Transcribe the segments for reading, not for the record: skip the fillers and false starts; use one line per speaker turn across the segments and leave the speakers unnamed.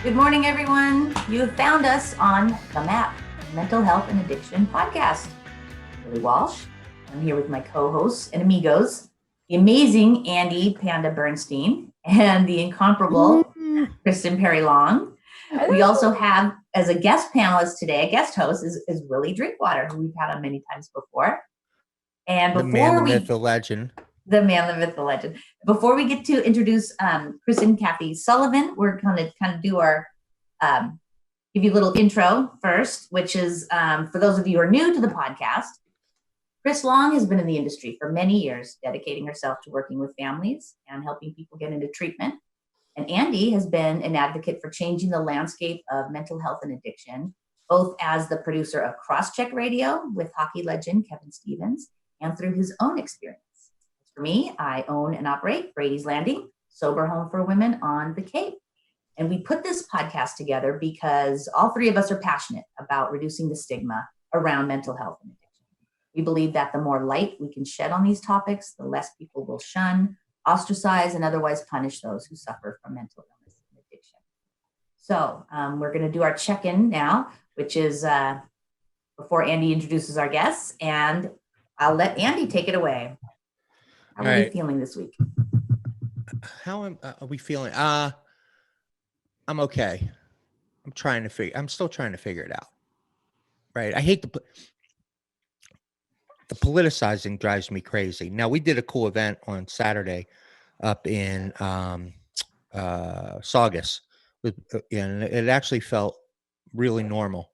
Good morning, everyone. You have found us on The Map, Mental Health and Addiction Podcast. Billy Walsh. I'm here with my co-hosts and amigos, the amazing Andy Panda Bernstein and the incomparable Kristen Perry Long.
Hello.
We also have, as a guest panelist today, a guest host is Willie Drinkwater, who we've had on many times before. And before
the man, the myth, the legend.
The man, the myth, the legend. Before we get to introduce Chris and Kathy Sullivan, we're going to kind of do our, give you a little intro first, which is for those of you who are new to the podcast, Chris Long has been in the industry for many years, dedicating herself to working with families and helping people get into treatment. And Andy has been an advocate for changing the landscape of mental health and addiction, both as the producer of Crosscheck Radio with hockey legend Kevin Stevens and through his own experience. For me, I own and operate Brady's Landing, sober home for women on the Cape. And we put this podcast together because all three of us are passionate about reducing the stigma around mental health and addiction. We believe that the more light we can shed on these topics, the less people will shun, ostracize, and otherwise punish those who suffer from mental illness and addiction. So we're going to do our check-in now, which is before Andy introduces our guests, and I'll let Andy take it away. How are you feeling this week?
How are we feeling? I'm okay. I'm still trying to figure it out. Right. I hate the politicizing drives me crazy. Now, we did a cool event on Saturday up in Saugus, and it actually felt really normal.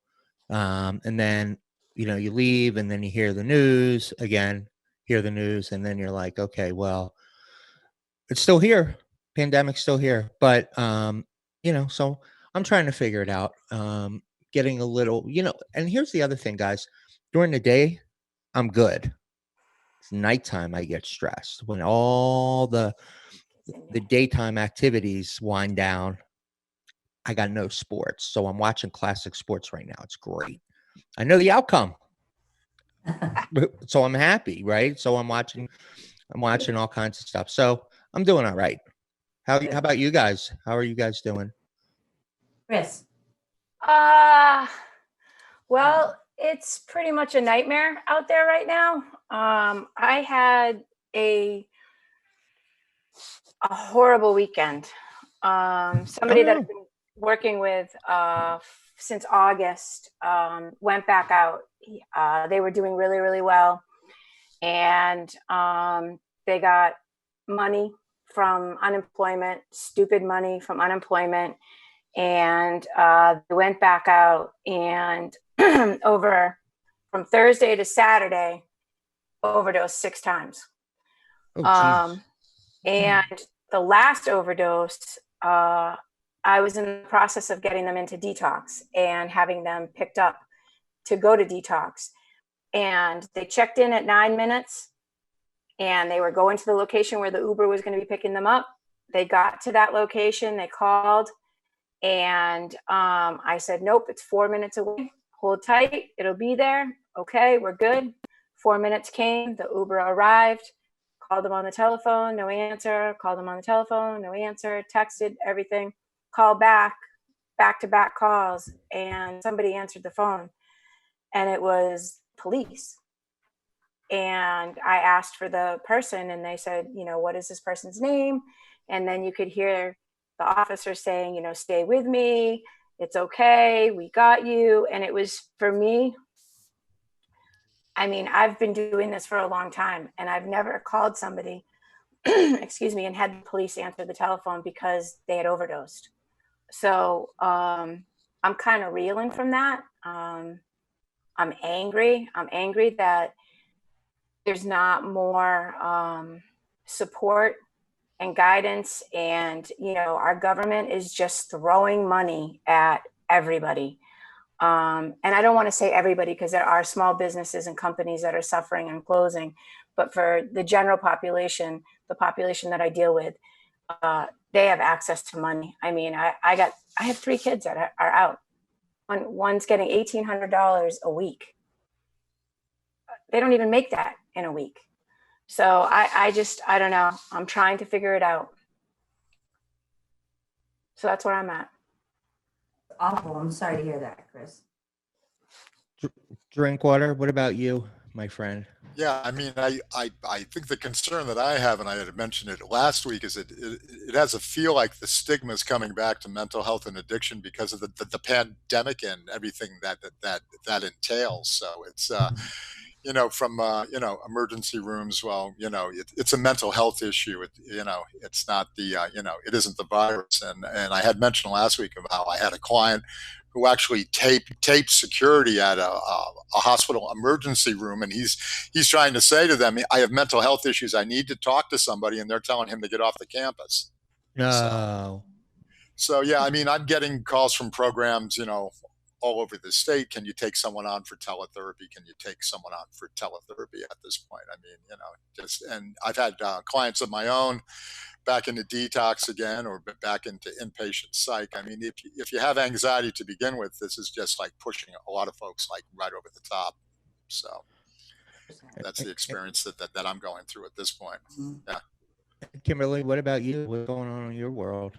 And then, you leave and then you hear the news again. And then you're like, okay, well, it's still here. Pandemic's still here. But, so I'm trying to figure it out. Getting a little, and here's the other thing, guys. During the day, I'm good. It's nighttime, I get stressed. When all the daytime activities wind down, I got no sports. So I'm watching classic sports right now. It's great. I know the outcome. So I'm happy, right? So I'm watching all kinds of stuff. So I'm doing all right. How about you guys? How are you guys doing?
Chris?
Well, it's pretty much a nightmare out there right now. I had a horrible weekend. Somebody that I've been working with since August went back out. They were doing really, really well. And they got money from unemployment, stupid money from unemployment. And they went back out and over from Thursday to Saturday, overdosed 6 times. And the last overdose, I was in the process of getting them into detox and having them picked up to go to detox. And they checked in at 9 minutes and they were going to the location where the Uber was going to be picking them up. They got to that location, they called, and I said, nope, it's 4 minutes away. Hold tight, it'll be there. Okay, we're good. 4 minutes came, the Uber arrived, called them on the telephone, no answer, called them on the telephone, no answer, texted, everything, called back-to-back calls, and somebody answered the phone, and it was police. And I asked for the person, and they said, what is this person's name? And then you could hear the officer saying, stay with me. It's okay. We got you. And it was, for me, I've been doing this for a long time, and I've never called somebody, excuse me, and had the police answer the telephone because they had overdosed. So I'm kind of reeling from that. I'm angry. I'm angry that there's not more support and guidance, and our government is just throwing money at everybody. And I don't want to say everybody, because there are small businesses and companies that are suffering and closing, but for the general population, the population that I deal with, they have access to money. I have 3 kids that are out. One's getting $1,800 a week. They don't even make that in a week. So I don't know. I'm trying to figure it out. So that's where I'm at.
Awful. I'm sorry to hear that, Chris.
Drink water. What about you, my friend?
Yeah, I mean, I think the concern that I have, and I had mentioned it last week, is it has a feel like the stigma is coming back to mental health and addiction because of the pandemic and everything that entails. So it's from emergency rooms. Well, it's a mental health issue. It's not it isn't the virus. And I had mentioned last week about how I had a client who actually taped security at a hospital emergency room, and he's trying to say to them, I have mental health issues, I need to talk to somebody, and they're telling him to get off the campus.
No.
So yeah, I mean, I'm getting calls from programs, all over the state. Can you take someone on for teletherapy? Can you take someone on for teletherapy at this point? I mean, and I've had clients of my own back into detox again, or back into inpatient psych. I mean, if you have anxiety to begin with, this is just like pushing a lot of folks like right over the top. So that's the experience that I'm going through at this point. Yeah.
Kimberly, what about you? What's going on in your world?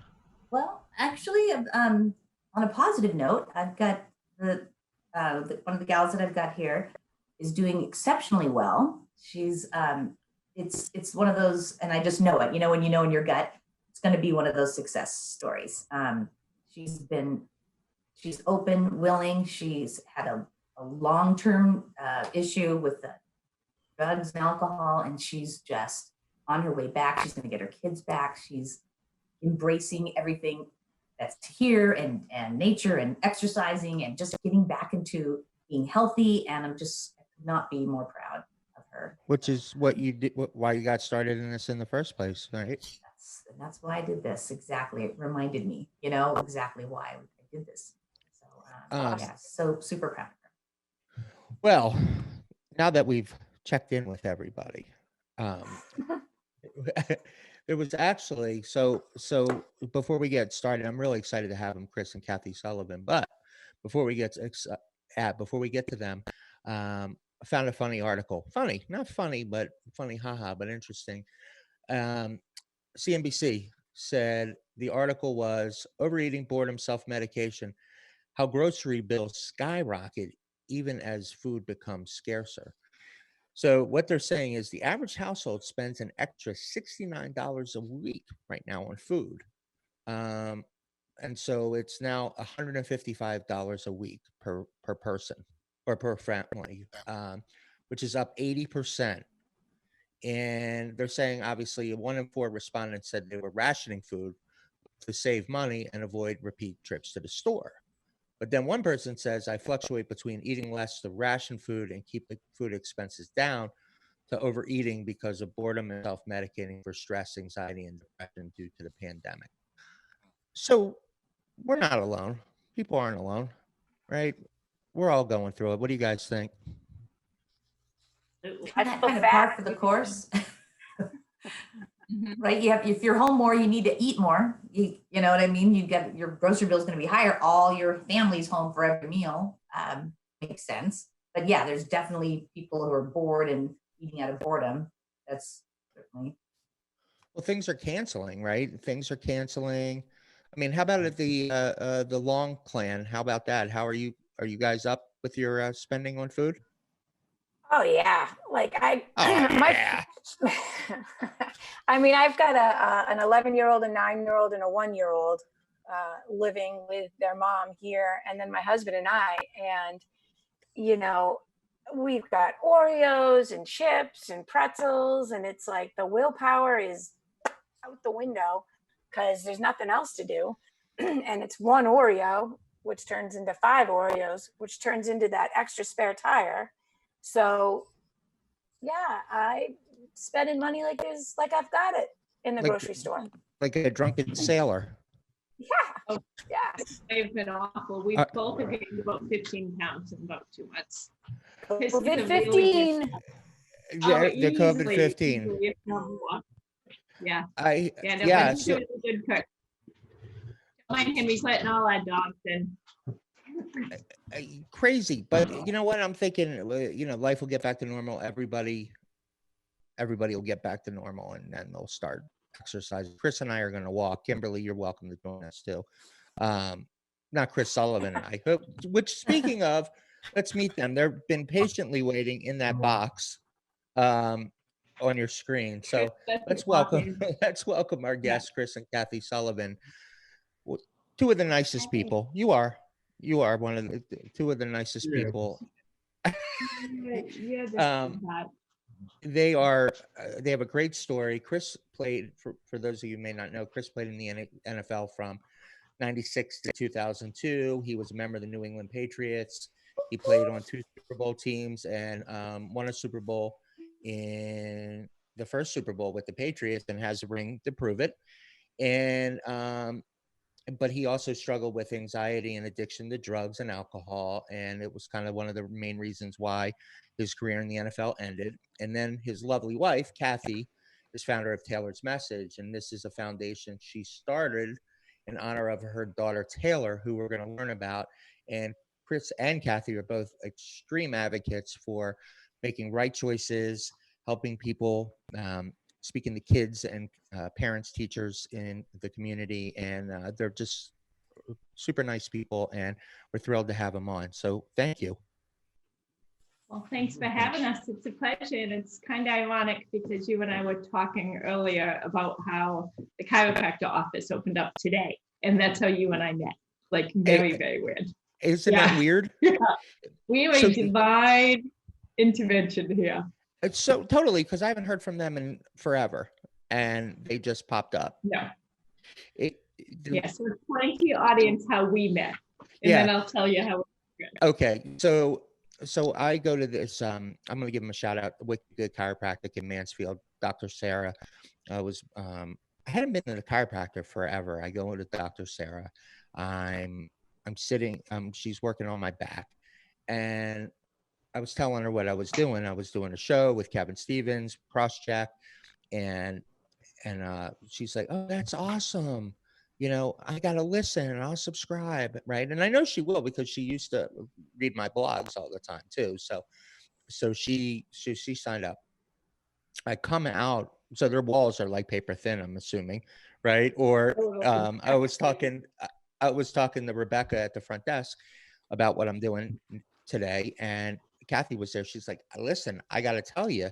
Well, actually, on a positive note, I've got one of the gals that I've got here is doing exceptionally well. She's it's one of those, and I just know it. When you know in your gut, it's going to be one of those success stories. She's open, willing. She's had a long-term issue with the drugs and alcohol, and she's just on her way back. She's going to get her kids back. She's embracing everything that's here and nature and exercising and just getting back into being healthy. And I could not be more proud of her.
Which is what you did, why you got started in this in the first place, right?
That's why I did this. Exactly. It reminded me, exactly why I did this. So yeah, so super proud of her.
Well, now that we've checked in with everybody, it was actually so before we get started, I'm really excited to have them, Chris and Kathy Sullivan. But before we get to them, I found a funny article. Funny, not funny, but funny, haha, but interesting. CNBC said the article was Overeating, Boredom, Self-Medication, How Grocery Bills Skyrocket Even as Food Becomes Scarcer. So what they're saying is the average household spends an extra $69 a week right now on food. And so it's now $155 a week per person or per family, which is up 80%. And they're saying, obviously, 1 in 4 respondents said they were rationing food to save money and avoid repeat trips to the store. But then one person says, I fluctuate between eating less to ration food and keep the food expenses down to overeating because of boredom and self-medicating for stress, anxiety, and depression due to the pandemic. So we're not alone. People aren't alone, right? We're all going through it. What do you guys think?
Kind of par for the course. Right? If you're home more, you need to eat more. You know what I mean? You get your grocery bill is going to be higher. All your family's home for every meal. Makes sense. But yeah, there's definitely people who are bored and eating out of boredom. That's certainly.
Well, things are canceling, right? Things are canceling. I mean, how about at the Long Clan? How about that? How are you? Are you guys up with your spending on food?
Oh yeah, like
yeah.
I mean, I've got an 11-year-old, a 9-year-old, and a 1-year-old living with their mom here, and then my husband and I, and we've got Oreos and chips and pretzels, and it's like the willpower is out the window because there's nothing else to do, and it's one Oreo, which turns into 5 Oreos, which turns into that extra spare tire. So yeah, I spending money like I've got it in the grocery store.
Like a drunken sailor.
Yeah. Oh, yeah.
They've been awful. We both have gained about 15 pounds in about 2 months.
COVID 15.
Yeah, the COVID 15.
Yeah.
Yeah.
He's a good cook. Don't mind him. He's letting all our dogs in.
Crazy, but you know what? I'm thinking, life will get back to normal. Everybody will get back to normal, and then they'll start exercising. Chris and I are going to walk. Kimberly, you're welcome to join us too. not Chris Sullivan. I hope. Which, speaking of, let's meet them. They've been patiently waiting in that box on your screen. So let's welcome let's welcome our guests, Chris and Kathy Sullivan. Two of the nicest people. You are one of the two of the nicest people. They have a great story. Chris played, for those of you who may not know, Chris played in the NFL from 96 to 2002. He was a member of the New England Patriots. He played on 2 Super Bowl teams and won a Super Bowl in the first Super Bowl with the Patriots and has a ring to prove it. And but he also struggled with anxiety and addiction to drugs and alcohol. And it was kind of one of the main reasons why his career in the NFL ended. And then his lovely wife, Kathy, is founder of Taylor's Message. And this is a foundation she started in honor of her daughter, Taylor, who we're going to learn about. And Chris and Kathy are both extreme advocates for making right choices, helping people, speaking to kids and parents, teachers in the community. And they're just super nice people. And we're thrilled to have them on. So thank you.
Well, thanks for having us. It's a pleasure. And it's kind of ironic because you and I were talking earlier about how the chiropractor office opened up today. And that's how you and I met. Like very, very weird.
Isn't that weird?
Yeah. We were divine intervention here.
It's so totally, because I haven't heard from them in forever and they just popped up.
No. Yes, so explain to your audience how we met. And then I'll tell you how we met.
Okay. So I go to this, I'm going to give them a shout out, Wicked Good Chiropractic in Mansfield. Dr. Sarah I hadn't been to the chiropractor forever. I go to Dr. Sarah. I'm sitting, she's working on my back, and I was telling her what I was doing. I was doing a show with Kevin Stevens, CrossCheck, and she's like, "Oh, that's awesome. You know, I got to listen and I'll subscribe." Right. And I know she will, because she used to read my blogs all the time too. So she signed up. I come out. So their walls are like paper thin, I'm assuming. Right. Or I was talking to Rebecca at the front desk about what I'm doing today. And Kathy was there. She's like, "Listen, I got to tell you,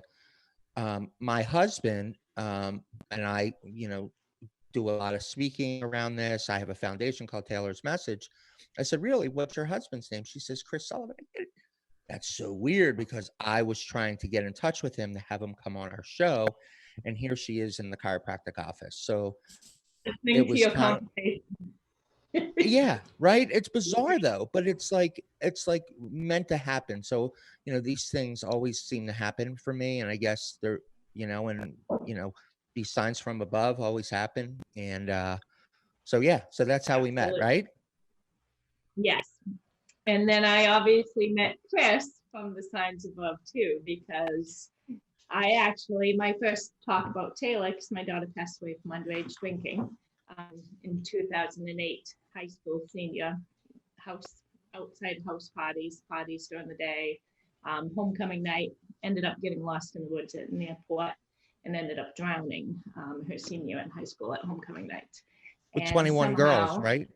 my husband and I, do a lot of speaking around this. I have a foundation called Taylor's Message." I said, "Really? What's your husband's name?" She says, "Chris Sullivan." That's so weird, because I was trying to get in touch with him to have him come on our show. And here she is in the chiropractic office. So it was kind of, yeah, right. It's bizarre though, but it's like meant to happen. So, these things always seem to happen for me. And I guess they're, these signs from above always happen. And so that's how we met, right?
Yes. And then I obviously met Chris from the signs above too, because my first talk about Taylor, because my daughter passed away from underage drinking in 2008, high school senior, outside house parties during the day, homecoming night, ended up getting lost in the woods at an airport and ended up drowning her senior in high school at homecoming night.
With 21 girls, right?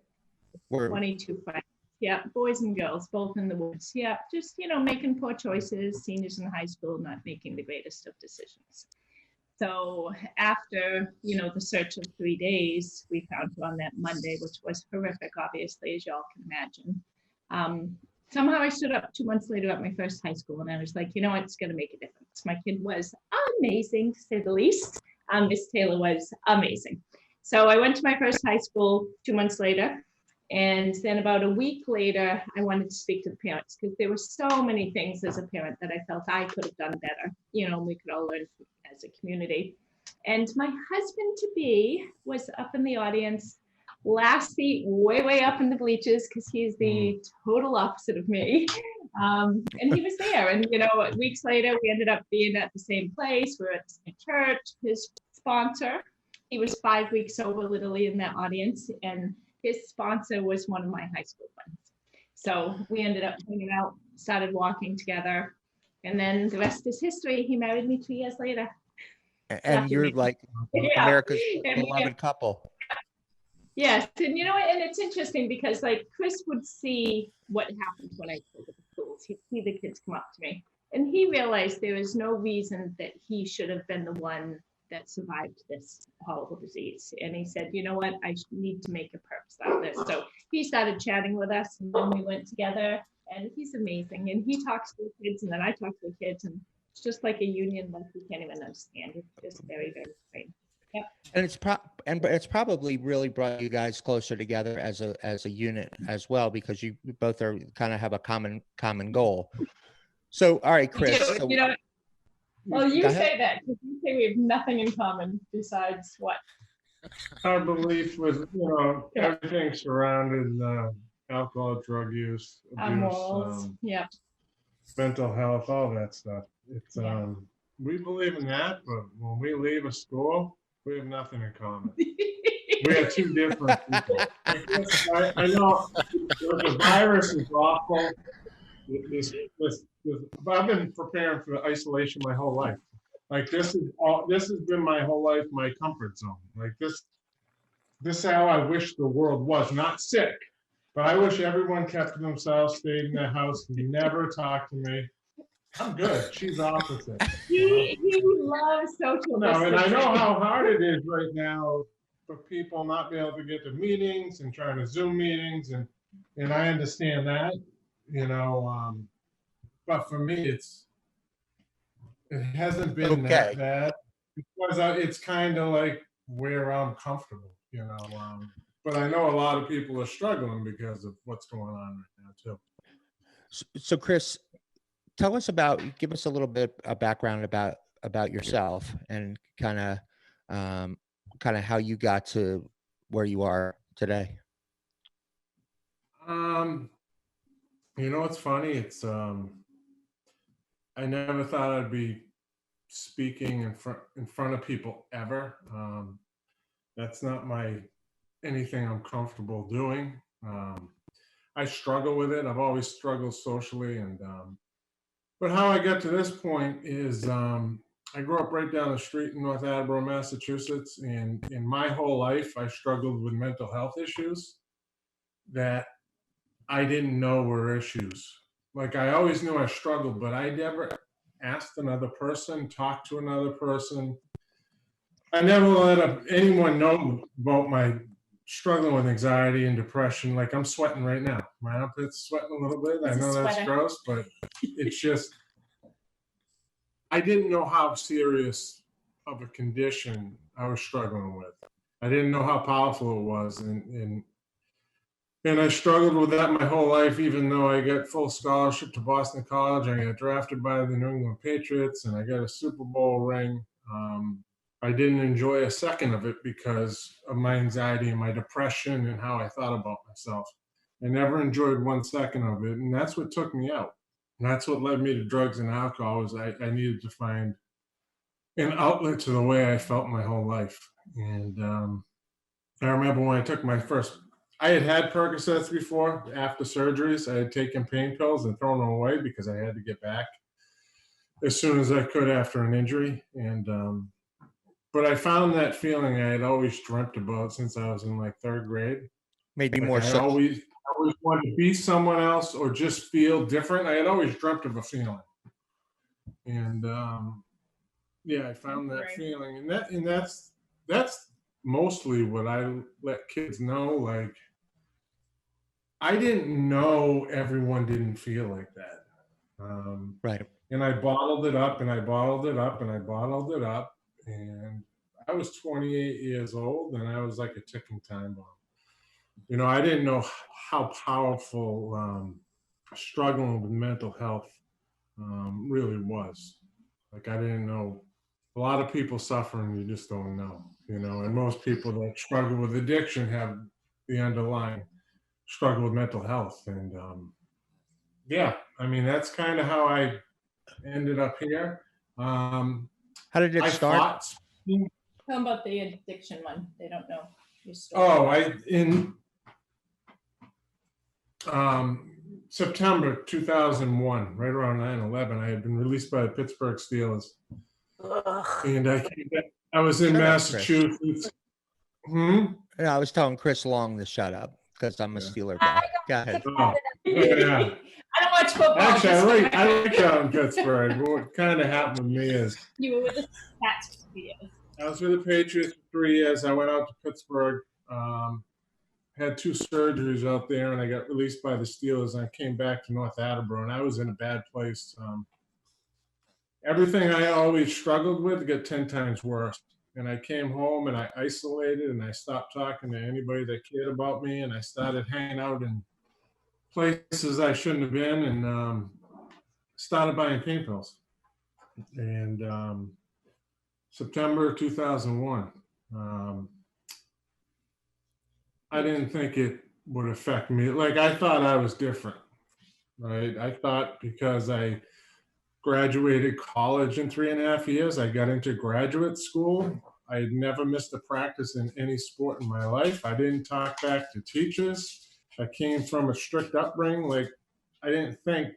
22 friends. Yeah, boys and girls, both in the woods. Yeah, just, making poor choices, seniors in high school, not making the greatest of decisions. So after, the search of 3 days, we found her on that Monday, which was horrific, obviously, as y'all can imagine. Somehow I stood up 2 months later at my first high school, and I was like, it's going to make a difference. My kid was amazing, to say the least. Miss Taylor was amazing. So I went to my first high school 2 months later. And then about a week later, I wanted to speak to the parents, because there were so many things as a parent that I felt I could have done better. We could all learn as a community. And my husband-to-be was up in the audience, last seat, way up in the bleachers, because he's the total opposite of me. And he was there. And, weeks later, we ended up being at the same place. We were at the same church. His sponsor, he was 5 weeks sober, literally, in that audience. And his sponsor was one of my high school friends. So we ended up hanging out, started walking together. And then the rest is history. He married me 2 years later.
And you're like America's beloved couple.
Yes, and and it's interesting because like Chris would see what happens when I go to the schools. He'd see the kids come up to me, and he realized there is no reason that he should have been the one that survived this horrible disease. And he said, you know what, I need to make a purpose out of this. So he started chatting with us, and then we went together, and he's amazing. And he talks to the kids, and then I talk to the kids, and it's just like a union like we can't even understand. It's just very, very strange. Yep.
And it's probably really brought you guys closer together as a unit as well, because you both are kind of have a common goal. So, all right, Chris. So,
well, you say that because you say we have nothing in common besides what?
Our belief was, everything surrounded alcohol, drug use, abuse,
morals,
mental health, all that stuff. It's we believe in that, but when we leave a school, we have nothing in common. We are two different people. I know the virus is awful. I've been preparing for isolation my whole life. Like this has been my whole life, my comfort zone. Like this is how I wish the world was. Not sick, but I wish everyone kept to themselves, stayed in their house, never talked to me. I'm good. She's opposite.
He loves social
No, and I know how hard it is right now for people not being able to get to meetings and trying to Zoom meetings, and I understand that, but for me, it hasn't been that bad because it's kind of like where I'm comfortable, But I know a lot of people are struggling because of what's going on right now too.
So Chris, give us a little bit of background about yourself and kind of how you got to where you are today.
It's funny. It's I never thought I'd be speaking in front of people ever. That's not anything I'm comfortable doing. I struggle with it. I've always struggled socially, but how I got to this point is I grew up right down the street in North Attleboro, Massachusetts, and in my whole life I struggled with mental health issues that I didn't know were issues. Like I always knew I struggled, but I never asked another person, talked to another person. I never let anyone know about my struggling with anxiety and depression. Like I'm sweating right now. My armpit's sweating a little bit. I know that's gross, but it's just, I didn't know how serious of a condition I was struggling with. I didn't know how powerful it was. And I struggled with that my whole life, even though I got full scholarship to Boston College. I got drafted by the New England Patriots and I got a Super Bowl ring. I didn't enjoy a second of it because of my anxiety and my depression and how I thought about myself. I never enjoyed 1 second of it. And that's what took me out. And that's what led me to drugs and alcohol. Was I needed to find an outlet to the way I felt my whole life. And I remember when I took I had Percocets before, after surgeries. I had taken pain pills and thrown them away because I had to get back as soon as I could after an injury. And but I found that feeling I had always dreamt about since I was in like 3rd grade.
Maybe
like
more
I
so.
always wanted to be someone else or just feel different. I had always dreamt of a feeling. And I found that feeling. And that's mostly what I let kids know. Like, I didn't know everyone didn't feel like that.
Right.
And I bottled it up and I bottled it up and I bottled it up. And I was 28 years old and I was like a ticking time bomb. I didn't know how powerful struggling with mental health really was. Like, I didn't know. A lot of people suffering, you just don't know, and most people that struggle with addiction have the underlying struggle with mental health. And that's kind of how I ended up here.
How did it start?
How about the addiction one? They don't know your story.
In September 2001, right around 9/11, I had been released by the Pittsburgh Steelers.
Ugh.
And I was in Massachusetts.
No, I was telling Chris Long to shut up because I'm a
Yeah.
Steeler guy. Go ahead.
Oh, yeah.
I don't watch football.
Actually,
just so
I like out in Pittsburgh. What kind of happened with me is
You were with the Pats for 2 years.
I was with the Patriots for 3 years. I went out to Pittsburgh, had 2 surgeries out there, and I got released by the Steelers. And I came back to North Attleboro, and I was in a bad place. Everything I always struggled with got 10 times worse. And I came home and I isolated and I stopped talking to anybody that cared about me. And I started hanging out in places I shouldn't have been, and started buying pain pills. And September 2001, I didn't think it would affect me. Like, I thought I was different, right? I thought because I graduated college in 3.5 years, I got into graduate school. I had never missed a practice in any sport in my life. I didn't talk back to teachers. I came from a strict upbringing. Like, I didn't think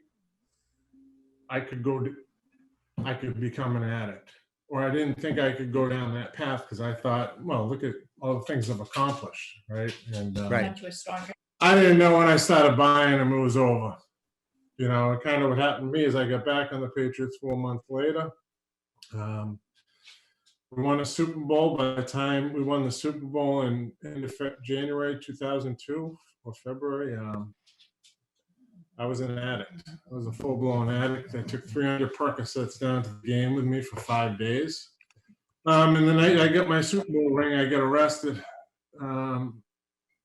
I could become an addict, or I didn't think I could go down that path because I thought, well, look at all the things I've accomplished, right? And
Right.
Much was stronger.
I didn't know when I started buying them it was over. You know, kind of what happened to me is I got back on the Patriots 4 months later. We won a Super Bowl. By the time we won the Super Bowl in January 2002 or February, I was an addict. I was a full-blown addict. I took 300 Percocets down to the game with me for 5 days. And the night I got my Super Bowl ring, I got arrested.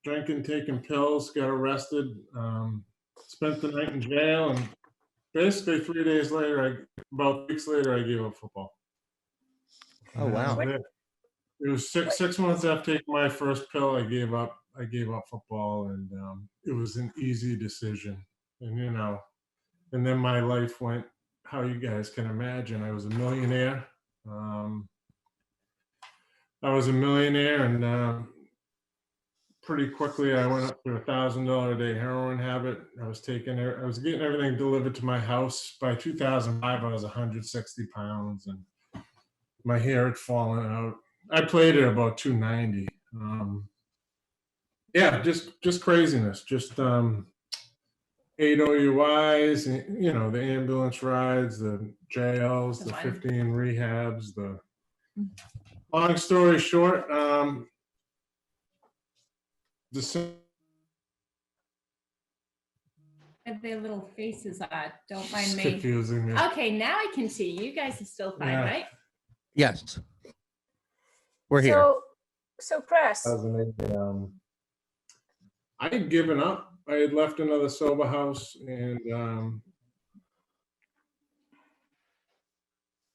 Drinking, taking pills, got arrested. Spent the night in jail, and basically 3 days later, about weeks later, I gave up football.
Oh, wow.
It was six months after taking my first pill, I gave up football, and it was an easy decision. And and then my life went how you guys can imagine. I was a millionaire. And pretty quickly I went up to $1,000 a day heroin habit. I was getting everything delivered to my house. By 2005, I was 160 pounds, and my hair had fallen out. I played at about 290. Yeah, just craziness. Just 8 OUIs, the ambulance rides, the jails, the 15 rehabs. Long story short,
Their little faces are, don't mind
it's
me.
confusing me.
Okay, now I can see. You guys are still fine,
Yeah.
right?
Yes. We're here.
So Chris,
I had given up. I had left another sober house, and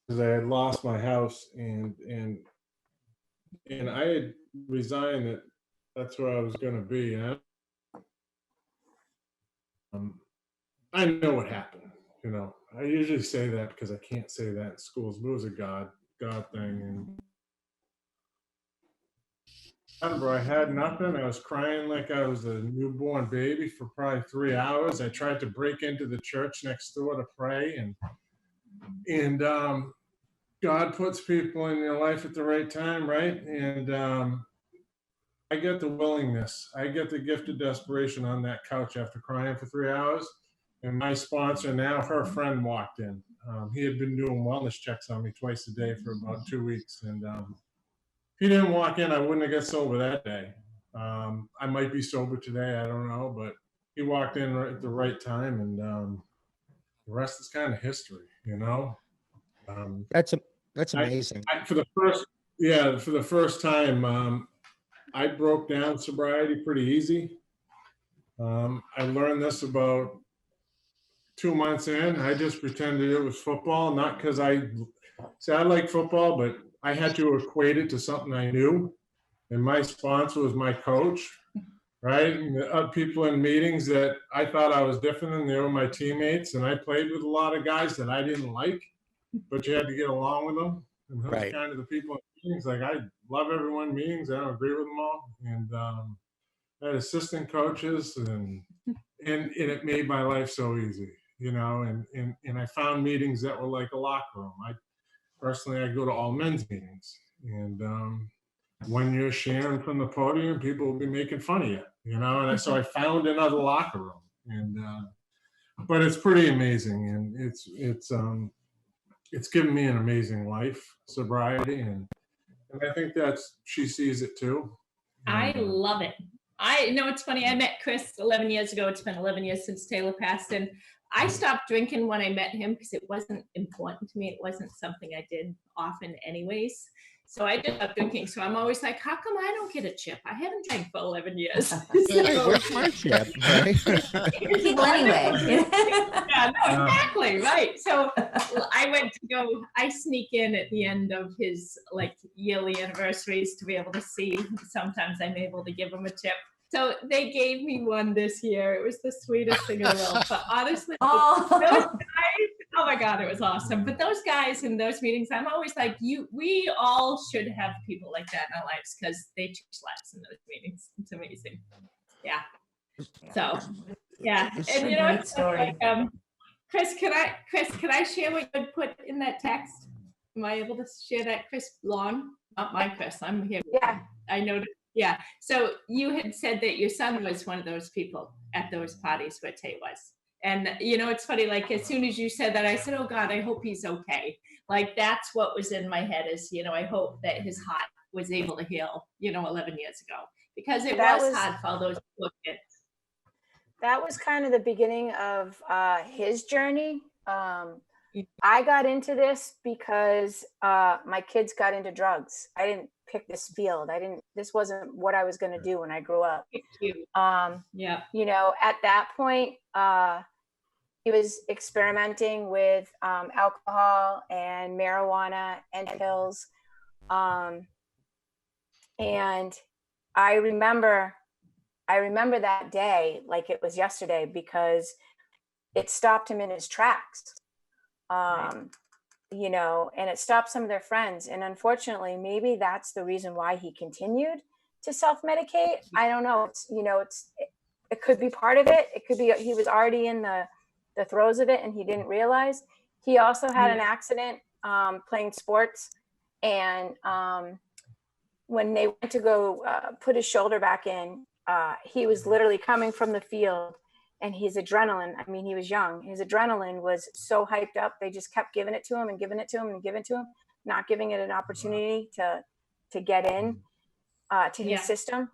because I had lost my house, and I had resigned that's where I was going to be. And I know what happened. I usually say that because I can't say that in schools, but it was a God thing. And I remember I had nothing. I was crying like I was a newborn baby for probably 3 hours. I tried to break into the church next door to pray, and God puts people in your life at the right time, right? And I get the willingness. I get the gift of desperation on that couch after crying for 3 hours. And my sponsor now, her friend walked in. He had been doing wellness checks on me twice a day for about 2 weeks. And if he didn't walk in, I wouldn't have got sober that day. I might be sober today. I don't know. But he walked in at the right time. And the rest is kind of history,
That's amazing.
For the first time, I broke down sobriety pretty easy. I learned this about 2 months in. I just pretended it was football, not because I like football, but I had to equate it to something I knew. And my sponsor was my coach, right? And the people in meetings that I thought I was different than, they were my teammates. And I played with a lot of guys that I didn't like, but you had to get along with them. And those
Right.
kind of the people in meetings. Like, I love everyone in meetings. I don't agree with them all. And I had assistant coaches, and it made my life so easy, and I found meetings that were like a locker room. I go to all men's meetings, and when you're sharing from the podium, people will be making fun of you, you know? And so I found another locker room, and, but it's pretty amazing. And it's given me an amazing life, sobriety. And I think she sees it too.
I love it. I know it's funny. I met Chris 11 years ago. It's been 11 years since Taylor passed. And I stopped drinking when I met him because it wasn't important to me. It wasn't something I did often anyways. So I just stopped drinking. So I'm always like, how come I don't get a chip? I haven't drank for 11 years.
Hey, where's my chip? Right?
People anyway.
Yeah, no, exactly, right. So I sneak in at the end of his like yearly anniversaries to be able to see. Sometimes I'm able to give him a tip. So they gave me one this year. It was the sweetest thing in the world. But honestly, those guys, oh my God, it was awesome. But those guys in those meetings, I'm always like, we all should have people like that in our lives because they change lives in those meetings. It's amazing. Yeah. So yeah.
It's
And
a
you know,
great
it's
story.
like, Chris, can I share what you had put in that text? Am I able to share that, Chris Long? Not my Chris. I'm here.
Yeah.
I noticed. Yeah. So you had said that your son was one of those people at those parties where Tay was. And, you know, it's funny, like, as soon as you said that, I said, oh, God, I hope he's okay. Like, that's what was in my head is, you know, I hope that his heart was able to heal, you know, 11 years ago. Because it was hard for all those kids.
That was kind of the beginning of his journey. I got into this because my kids got into drugs. I didn't pick this field. This wasn't what I was going to do when I grew up.
Yeah.
You know, at that point, he was experimenting with alcohol and marijuana and pills. And I remember that day like it was yesterday because it stopped him in his tracks. You know, and it stopped some of their friends. And unfortunately, maybe that's the reason why he continued to self-medicate. I don't know. It could be part of it. It could be he was already in the throes of it and he didn't realize. He also had an accident playing sports. And when they went to go put his shoulder back in, he was literally coming from the field. And his adrenaline, I mean, he was young. His adrenaline was so hyped up. They just kept giving it to him and giving it to him and giving it to him, not giving it an opportunity to get in to his system.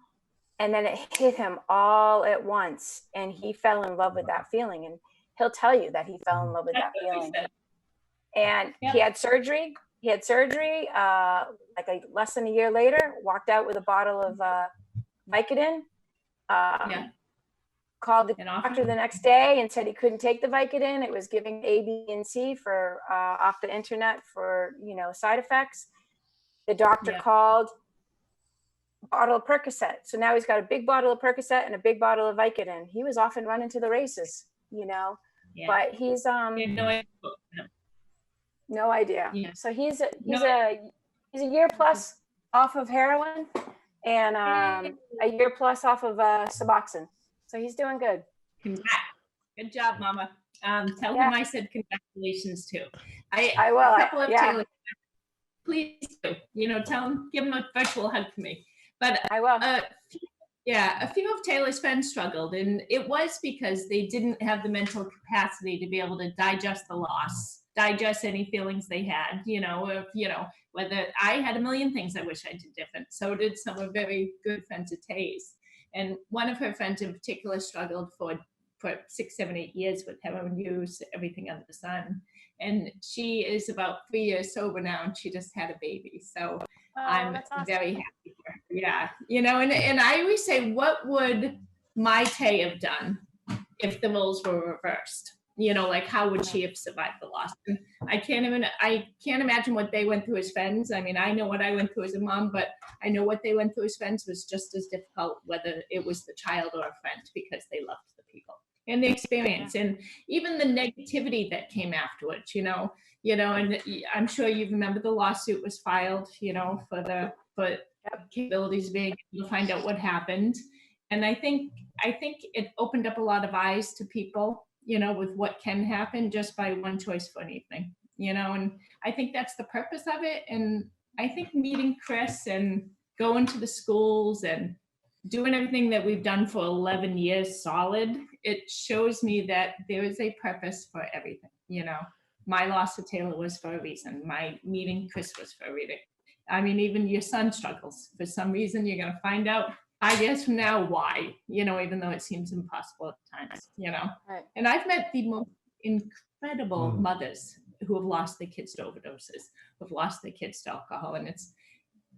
And then it hit him all at once. And he fell in love with that feeling. And he'll tell you that he fell in love with that feeling. And he had surgery. Like less than a year later, walked out with a bottle of Vicodin. Called the doctor the next day and said he couldn't take the Vicodin. It was giving A, B, and C for off the internet for, you know, side effects. The doctor called bottle of Percocet. So now he's got a big bottle of Percocet and a big bottle of Vicodin. He was off and running to the races, you know, but he's no idea. So he's a year plus off of heroin and a year plus off of Suboxone. So he's doing good.
Congrats. Good job, Mama. Tell him I said congratulations too.
I will.
A couple of Taylor, please do. You know, tell him, give him a virtual hug for me. But
I will.
A few of Taylor's friends struggled, and it was because they didn't have the mental capacity to be able to digest the loss, digest any feelings they had. You know, whether I had a million things I wish I did different. So did some of very good friends of Tay's. And one of her friends in particular struggled for 6, 7, 8 years with heroin use, everything under the sun. And she is about 3 years sober now, and she just had a baby. So I'm awesome. Very happy for her. Yeah. You know, and I always say, what would my Tay have done if the roles were reversed? You know, like how would she have survived the loss? And I can't imagine what they went through as friends. I mean, I know what I went through as a mom, but I know what they went through as friends was just as difficult, whether it was the child or a friend, because they loved the people and the experience and even the negativity that came afterwards, you know, and I'm sure you remember the lawsuit was filed, you know, for capabilities being able to find out what happened. And I think it opened up a lot of eyes to people, you know, with what can happen just by one choice for an evening, you know, and I think that's the purpose of it. And I think meeting Chris and going to the schools and doing everything that we've done for 11 years solid, it shows me that there is a purpose for everything. You know, my loss of Taylor was for a reason. My meeting Chris was for a reason. I mean, even your son struggles. For some reason, you're going to find out 5 years from now why, you know, even though it seems impossible at times, you know.
Right.
And I've met the most incredible mothers who have lost their kids to overdoses, who have lost their kids to alcohol. And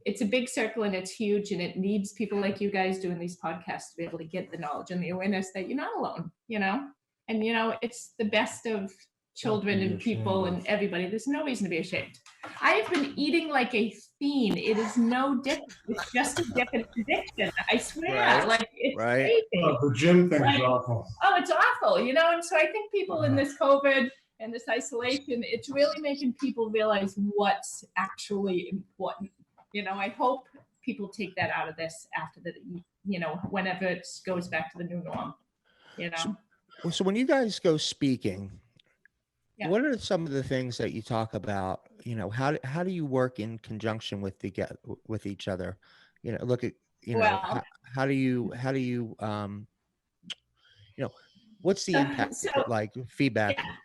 it's a big circle and it's huge, and it needs people like you guys doing these podcasts to be able to get the knowledge and the awareness that you're not alone, you know. And, you know, it's the best of children and people and everybody. There's no reason to be ashamed. I have been eating like a fiend. It is no different. It's just a different addiction. I swear.
Right.
Like, it's
Right.
crazy.
Oh, the gym thing's
Like,
awful.
oh, it's awful, you know. And so I think people in this COVID and this isolation, it's really making people realize what's actually important. You know, I hope people take that out of this after the, you know, whenever it goes back to the new norm, you know.
So when you guys go speaking,
Yeah.
what are some of the things that you talk about? You know, how do you work in conjunction with each other? You know, look at, you know,
Well,
how do you you know, what's the impact,
so,
like feedback?
yeah.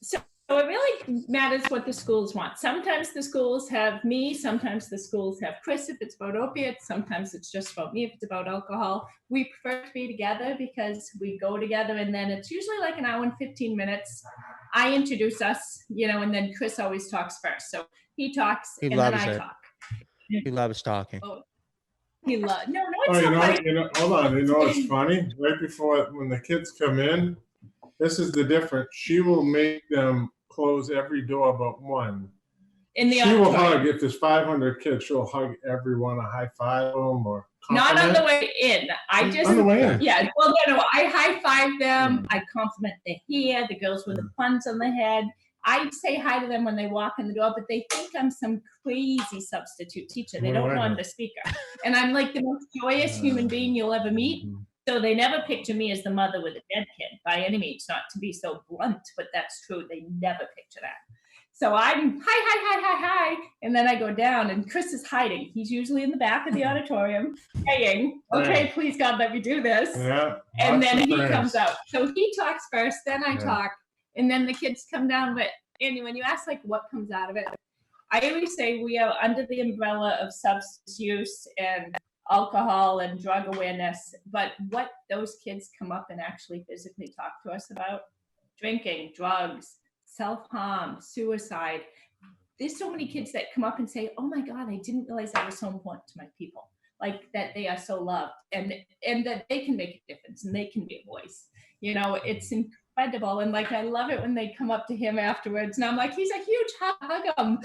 So it really matters what the schools want. Sometimes the schools have me, sometimes the schools have Chris if it's about opiates, sometimes it's just about me if it's about alcohol. We prefer to be together because we go together, and then it's usually like an hour and 15 minutes. I introduce us, you know, and then Chris always talks first. So he talks
He
and then
loves
I
it.
talk.
He loves talking.
Oh, he loves, no,
Oh,
it's
you
so
know,
funny.
hold on. You know what's funny? Right before, when the kids come in, this is the difference. She will make them close every door but one.
In the
She will
auditorium.
hug, if there's 500 kids, she'll hug everyone, a high five them or
Not on
compliment.
the way in. I just,
On the way in.
yeah, well, no, I high five them. I compliment their hair, the girls with the buns on the head. I say hi to them when they walk in the door, but they think I'm some crazy substitute teacher. They don't know I'm the speaker. And I'm like the most joyous human being you'll ever meet. So they never picture me as the mother with a dead kid by any means, not to be so blunt, but that's true. They never picture that. So I'm hi, and then I go down, and Chris is hiding. He's usually in the back of the auditorium, saying, "Okay, please God, let me do this."
Yeah.
And
lots
then
of
he
prayers.
comes out. So he talks first, then I talk, and then the kids come down. But Andy, when you ask like what comes out of it, I always say we are under the umbrella of substance use and alcohol and drug awareness. But what those kids come up and actually physically talk to us about: drinking, drugs, self-harm, suicide. There's so many kids that come up and say, "Oh my God, I didn't realize that was so important to my people. Like that they are so loved and that they can make a difference and they can be a voice." You know, it's incredible. And like, I love it when they come up to him afterwards, and I'm like, "He's a huge hug him."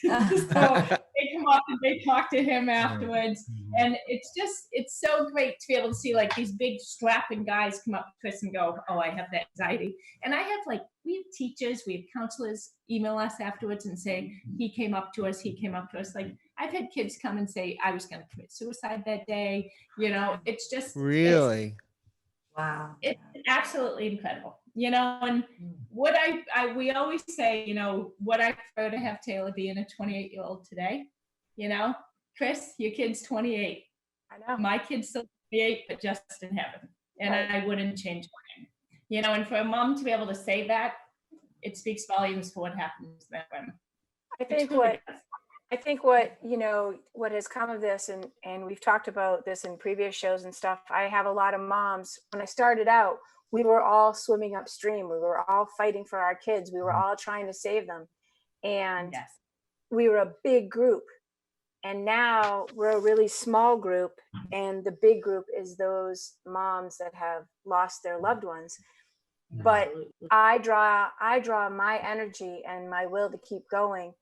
So they come up and they talk to him afterwards. And it's so great to be able to see like these big strapping guys come up to Chris and go, "Oh, I have that anxiety." And I have like, we have teachers, we have counselors email us afterwards and say, he came up to us. Like, I've had kids come and say, "I was going to commit suicide that day." You know, it's just
Really?
Wow.
it's absolutely incredible, you know. And what we always say, you know, what I prefer to have Taylor being a 28-year-old today, you know. Chris, your kid's 28.
I know.
My kid's still 28, but just in heaven, and
Right.
I wouldn't change mine, you know. And for a mom to be able to say that, it speaks volumes for what happens to that women.
I think what you know, what has come of this, and we've talked about this in previous shows and stuff. I have a lot of moms. When I started out, we were all swimming upstream. We were all fighting for our kids. We were all trying to save them, and
Yes.
we were a big group. And now we're a really small group, and the big group is those moms that have lost their loved ones. But I draw my energy and my will to keep going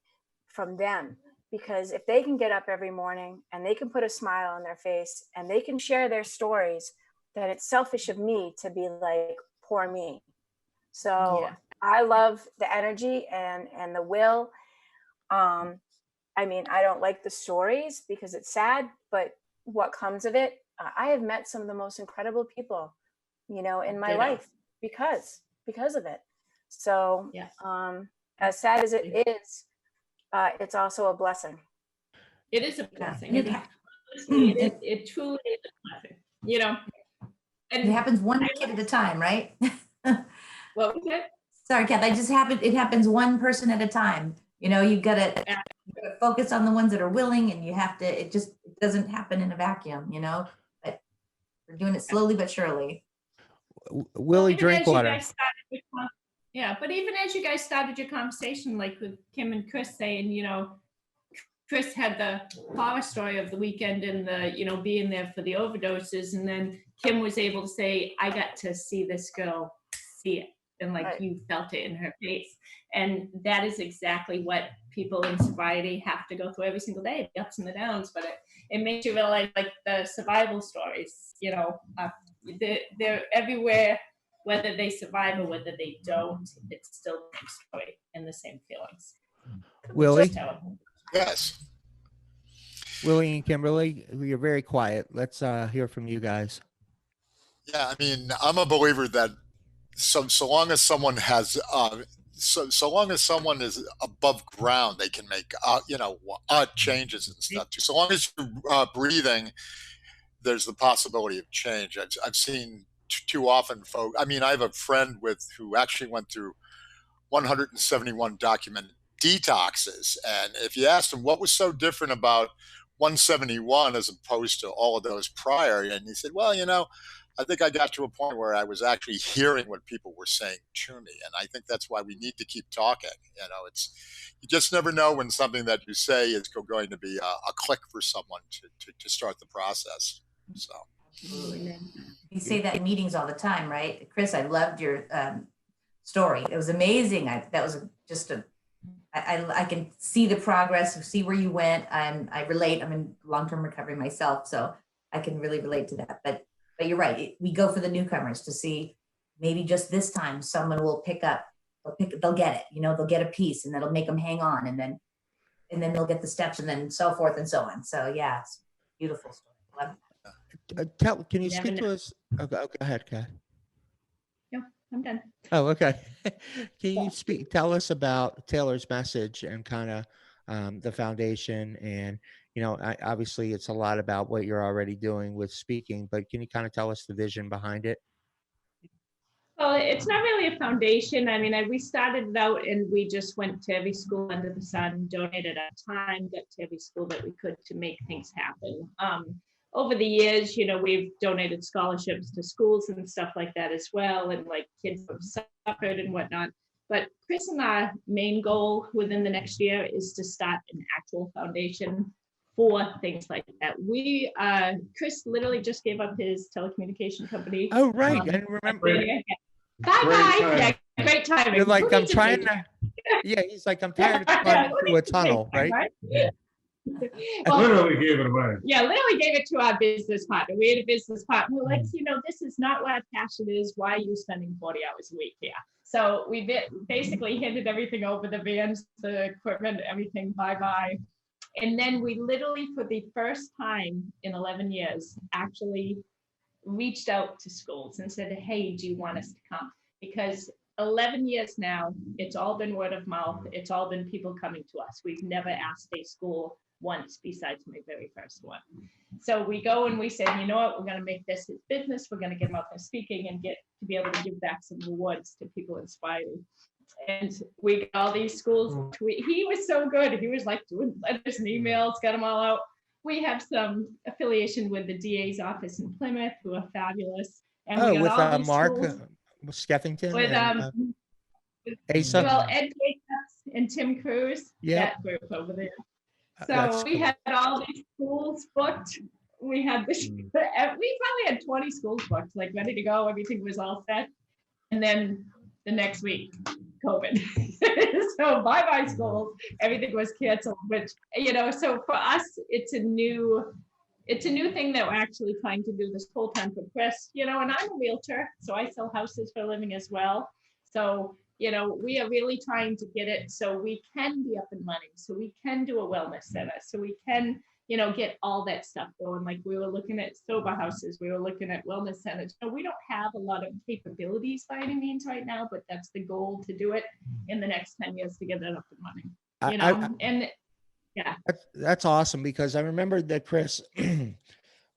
from them, because if they can get up every morning and they can put a smile on their face and they can share their stories, then it's selfish of me to be like, poor me. So
Yeah.
I love the energy and the will. I mean, I don't like the stories because it's sad, but what comes of it, I have met some of the most incredible people, you know, in my life because of it. So,
Yeah.
as sad as it is, it's also a blessing.
It is a blessing.
And
honestly, it truly is a blessing, you know. And
It happens one kid at a time, right?
what was it?
Sorry, Kath. It happens one person at a time. You know, you gotta focus on the ones that are willing, and you have to. It doesn't happen in a vacuum. You know, but we're doing it slowly but surely.
Willie, drink water.
Yeah, but even as you guys started your conversation, like with Kim and Chris saying, you know, Chris had the horror story of the weekend and the, you know, being there for the overdoses. And then Kim was able to say, I got to see this girl see it. And like you felt it in her face. And that is exactly what people in sobriety have to go through every single day, the ups and the downs. But it makes you realize, like, the survival stories, you know, they're everywhere, whether they survive or whether they don't, it's still the same story and the same feelings.
Willie?
Yes.
Willie and Kimberly, you're very quiet. Let's hear from you guys.
Yeah, I mean, I'm a believer that so long as someone has so long as someone is above ground, they can make changes and stuff too. So long as you're breathing, there's the possibility of change. I've seen too often, folks. I mean, I have a friend who actually went through 171 documented detoxes, and if you asked him what was so different about 171 as opposed to all of those prior, and he said, well, you know, I think I got to a point where I was actually hearing what people were saying to me. And I think that's why we need to keep talking. You know, you just never know when something that you say is going to be a click for someone to start the process. So.
Absolutely. You say that in meetings all the time, right? Chris, I loved your story. It was amazing. I can see the progress, see where you went. I relate. I'm in long-term recovery myself, so I can really relate to that. But you're right. We go for the newcomers to see maybe just this time someone will they'll get it, you know, they'll get a piece and that'll make them hang on, and then they'll get the steps, and then so forth and so on. So yeah, it's a beautiful story.
Can you speak to us? Oh, go ahead, Kat.
No, I'm done.
Oh, okay. Can you tell us about Taylor's message and kind of the foundation? And, you know, obviously it's a lot about what you're already doing with speaking, but can you kind of tell us the vision behind it?
Well, it's not really a foundation. I mean, we started it out and we just went to every school under the sun, donated our time, got to every school that we could to make things happen. Over the years, you know, we've donated scholarships to schools and stuff like that as well, and like kids have suffered and whatnot. But Chris and our main goal within the next year is to start an actual foundation for things like that. Chris literally just gave up his telecommunication company.
Oh, right. I remember.
Bye-bye. Yeah, great timing.
You're like, I'm trying to. Yeah, he's like, I'm tired of climbing through a tunnel, right?
Well,
literally gave it away.
Yeah, literally gave it to our business partner. We had a business partner. We're like, you know, this is not what our passion is. Why are you spending 40 hours a week here? So we basically handed everything over, the vans, the equipment, everything, bye-bye. And then we literally, for the first time in 11 years, actually reached out to schools and said, hey, do you want us to come? Because 11 years now, it's all been word of mouth. It's all been people coming to us. We've never asked a school once besides my very first one. So we go and we say, you know what, we're going to make this his business. We're going to get him out there speaking and get to be able to give back some rewards to people inspired. And we got all these schools. He was so good. He was like doing letters and emails, got them all out. We have some affiliation with the DA's office in Plymouth, who are fabulous. And we got all these
Mark
Skeffington
with
Asa. Well, Ed Jacobs and Tim Cruz, that group over there. So we had all these schools booked. We had this. We probably had 20 schools booked, like ready to go. Everything was all set, and then the next week, COVID. So bye-bye schools. Everything was canceled. Which, you know, so for us, it's a new thing that we're actually trying to do this full time for Chris. You know, and I'm a realtor, so I sell houses for a living as well. So, you know, we are really trying to get it so we can be up and running, so we can do a wellness center, so we can, you know, get all that stuff going. Like we were looking at sober houses, we were looking at wellness centers. So we don't have a lot of capabilities by any means right now, but that's the goal, to do it in the next 10 years to get it up and running. You know, and Yeah.
That's awesome, because I remember that Chris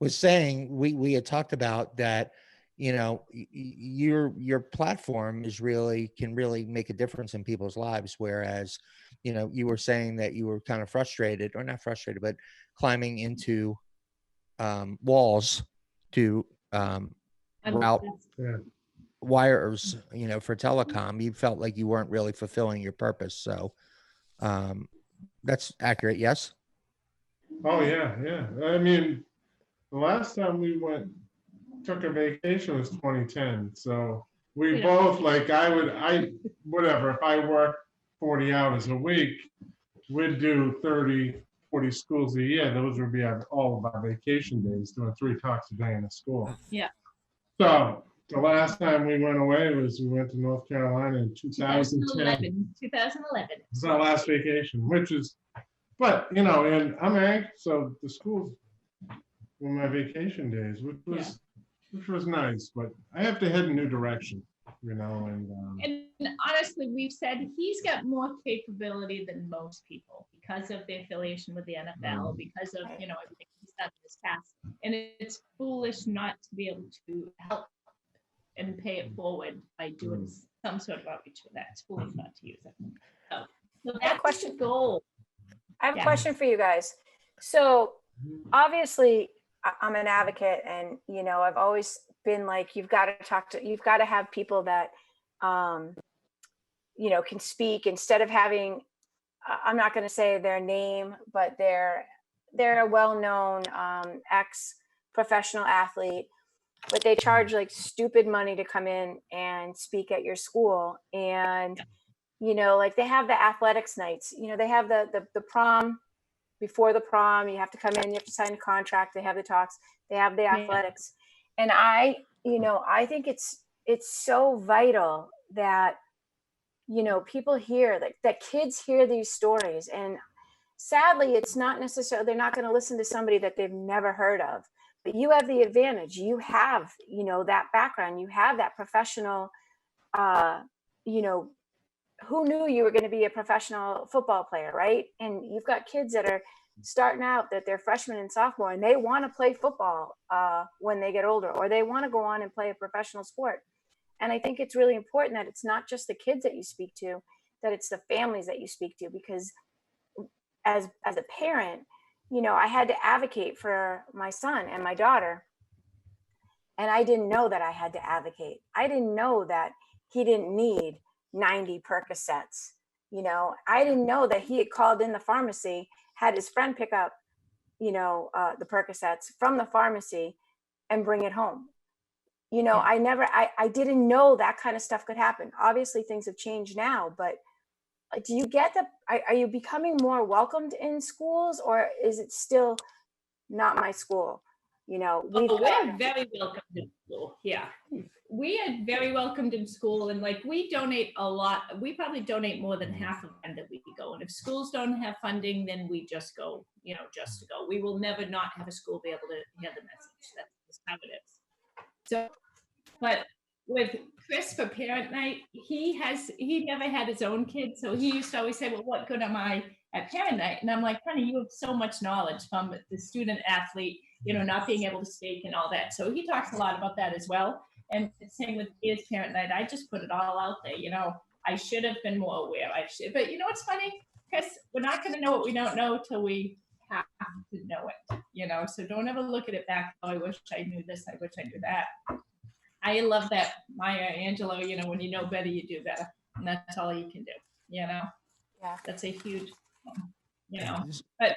was saying, we had talked about that, you know, your platform can really make a difference in people's lives. Whereas, you know, you were saying that you were kind of frustrated, or not frustrated, but climbing into walls to route
Yeah.
wires, you know, for telecom. You felt like you weren't really fulfilling your purpose. So that's accurate. Yes.
Oh yeah, yeah. I mean, the last time we took a vacation was 2010. So we
Yeah.
both, like, whatever, if I work 40 hours a week, we'd do 30, 40 schools a year. Those would be all of our vacation days, doing 3 talks a day in a school.
Yeah.
So the last time we went away we went to North Carolina in 2010.
2011.
It's our last vacation, but you know, and I'm angry, so the schools were my vacation days, which was nice, but I have to head in a new direction, you know,
And honestly, we've said he's got more capability than most people because of the affiliation with the NFL, because of, you know, everything he's done in his past. And it's foolish not to be able to help and pay it forward by doing some sort of outreach with that. It's foolish not to use it. So that's the goal.
I have a question for you guys. So obviously I'm an advocate, and, you know, I've always been like, you've got to have people that, you know, can speak instead of having, I'm not going to say their name, but they're a well-known ex-professional athlete, but they charge like stupid money to come in and speak at your school. And, you know, like they have the athletics nights, you know, they have the prom, before the prom, you have to come in, you have to sign a contract, they have the talks, they have the athletics. And I think it's so vital that, you know, people hear, like, that kids hear these stories. And sadly, it's not necessarily, they're not going to listen to somebody that they've never heard of. But you have the advantage. You have, you know, that background, you have that professional, you know, who knew you were going to be a professional football player, right? And you've got kids that are starting out, that they're freshmen and sophomore, and they want to play football when they get older, or they want to go on and play a professional sport. And I think it's really important that it's not just the kids that you speak to, that it's the families that you speak to, because as a parent, you know, I had to advocate for my son and my daughter, and I didn't know that I had to advocate. I didn't know that he didn't need 90 Percocets. You know, I didn't know that he had called in the pharmacy, had his friend pick up, you know, the Percocets from the pharmacy and bring it home. You know, I didn't know that kind of stuff could happen. Obviously things have changed now, but do you get are you becoming more welcomed in schools, or is it still not my school? You know,
we're very welcomed in school. Yeah. We are very welcomed in school, and like we donate a lot. We probably donate more than half of them that we go. And if schools don't have funding, then we just go, you know, just to go. We will never not have a school be able to hear the message. That's how it is. So, but with Chris for parent night, he never had his own kids. So he used to always say, well, what good am I at parent night? And I'm like, honey, you have so much knowledge from the student athlete, you know, not being able to speak and all that. So he talks a lot about that as well. And same with his parent night, I just put it all out there. You know, I should have been more aware. But you know what's funny? Chris, we're not going to know what we don't know till we have to know it, you know? So don't ever look at it back. Oh, I wish I knew this. I wish I knew that. I love that, Maya Angelou, you know, when you know better, you do better. And that's all you can do, you know?
Yeah.
That's a huge, you know, but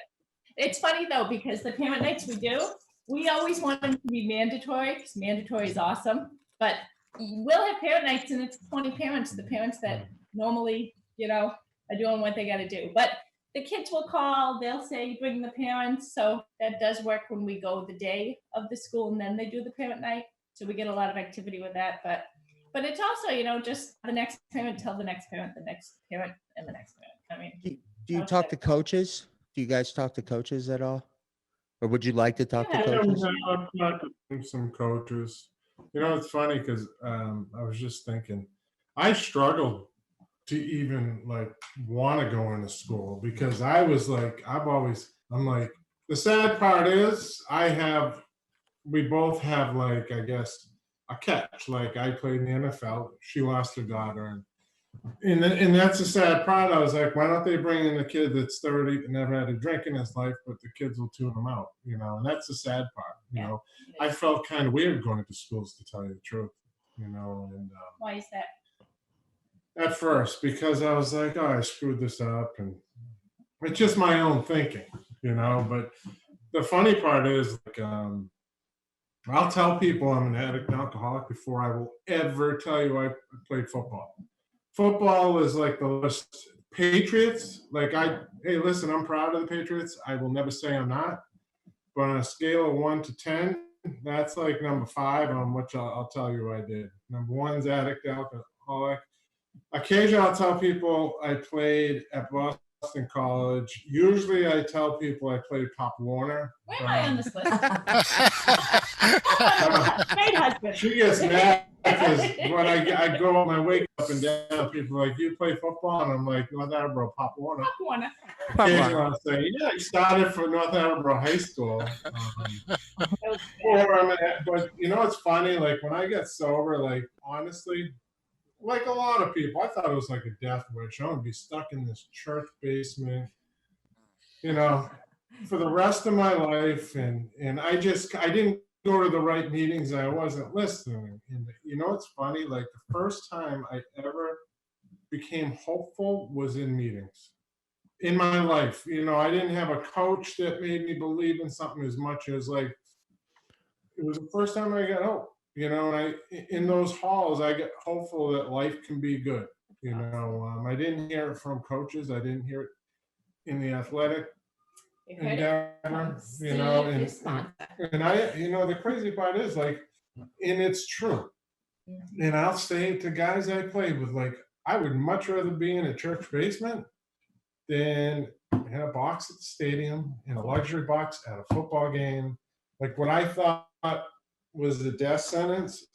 it's funny though, because the parent nights we do, we always want them to be mandatory, because mandatory is awesome, but we'll have parent nights and it's 20 parents, the parents that normally, you know, are doing what they got to do. But the kids will call, they'll say, bring the parents. So that does work when we go the day of the school and then they do the parent night. So we get a lot of activity with that. But it's also, you know, just the next parent tell the next parent, the next parent, and the next parent. I mean,
do you talk to coaches? Do you guys talk to coaches at all? Or would you like to talk to coaches?
I've talked to some coaches. You know, it's funny because I was just thinking, I struggled to even like want to go into school, because I was like, I'm like, the sad part is we both have like, I guess, a catch. Like I played in the NFL, she lost her daughter, and that's the sad part. I was like, why don't they bring in the kid that's 30 and never had a drink in his life, but the kids will tune him out, you know? And that's the sad part, you know? I felt kind of weird going to schools, to tell you the truth, you know? And
Why is that?
at first, because I was like, oh, I screwed this up, and it's just my own thinking, you know? But the funny part is, like, I'll tell people I'm an addict and alcoholic before I will ever tell you I played football. Football is like the list. Patriots, like hey, listen, I'm proud of the Patriots. I will never say I'm not. But on a scale of 1 to 10, that's like number 5 on which I'll tell you I did. Number 1 is addict, alcoholic. Occasionally I'll tell people I played at Boston College. Usually I tell people I played Pop Warner.
Where am I on this list? Great husband.
She gets mad because when I go and I wake up and down, people are like, you play football? And I'm like, North Attleboro, Pop Warner.
Pop Warner.
Occasionally I'll say, yeah, I started for North Attleboro High School. But you know, it's funny, like when I get sober, like honestly, like a lot of people, I thought it was like a death wish. I would be stuck in this church basement, you know, for the rest of my life. And I didn't go to the right meetings. I wasn't listening. And you know, it's funny, like the first time I ever became hopeful was in meetings in my life. You know, I didn't have a coach that made me believe in something as much as like, it was the first time I got hope. You know, and in those halls, I get hopeful that life can be good. You know, I didn't hear it from coaches. I didn't hear it in the athletic endeavor. You know, and I, you know, the crazy part is like, and it's true. And I'll say to guys I played with, like, I would much rather be in a church basement than in a box at the stadium, in a luxury box at a football game. Like what I thought was the death sentence